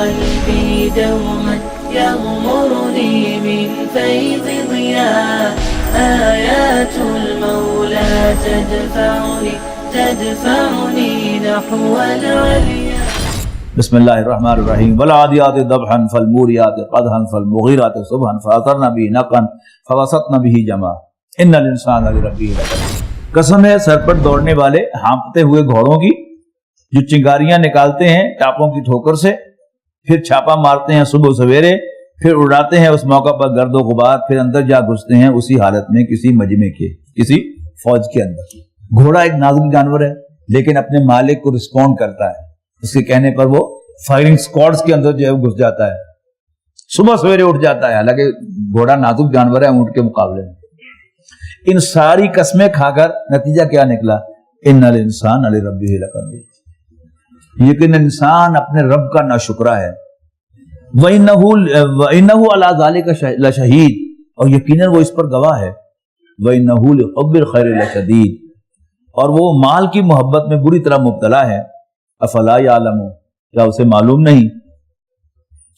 قلبي دوما يغمرني من فيض ضياء آيات المولى تدفعني نحو العليا. بسم اللہ الرحمن الرحیم. والعادیات ضبحا فالموریات قدحا فالمغیرات صبحا فاثرن به نقعا فوسطن به جمعا ان الانسان لربہ لکنود. قسم ہے سر پر دوڑنے والے ہانپتے ہوئے گھوڑوں کی جو چنگاریاں نکالتے ہیں ٹاپوں کی ٹھوکر سے، پھر چھاپا مارتے ہیں صبح سویرے، پھر اڑاتے ہیں اس موقع پر گرد و غبار، پھر اندر جا گھستے ہیں اسی حالت میں کسی مجمع کے، کسی فوج کے اندر. گھوڑا ایک نازک جانور ہے لیکن اپنے مالک کو رسپونڈ کرتا ہے، اس کے کہنے پر وہ فائرنگ سکواڈز کے اندر جو ہے گھس جاتا ہے، صبح سویرے اٹھ جاتا ہے. حالانکہ گھوڑا نازک جانور ہے اونٹ کے مقابلے میں. ان ساری قسمیں کھا کر نتیجہ کیا نکلا؟ ان الانسان لربہ لکنود. یقین انسان اپنے رب کا ناشکرا ہے. وَإِنَّهُ عَلَىٰ ذَلِكَ لَشَهِيدٌ، اور یقیناً وہ اس پر گواہ ہے. وَإِنَّهُ لِحُبِّ الْخَيْرِ لَشَدِيدٌ، اور وہ مال کی محبت میں بری طرح مبتلا ہے. افلا یعلم، کیا اسے معلوم نہیں؟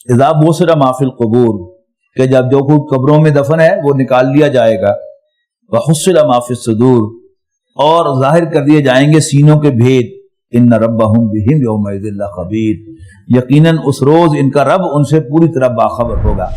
اذا بُعْثِرَ مَا فِی الْقُبُورِ، کہ جب جو کچھ قبروں میں دفن ہے وہ نکال لیا جائے گا. وَحُصِّلَ مَا فِی الصُّدُورِ، اور ظاہر کر دیے جائیں گے سینوں کے بھید. ان ربہم بہم یومئذ لخبیر، یقیناً اس روز ان کا رب ان سے پوری طرح باخبر ہوگا.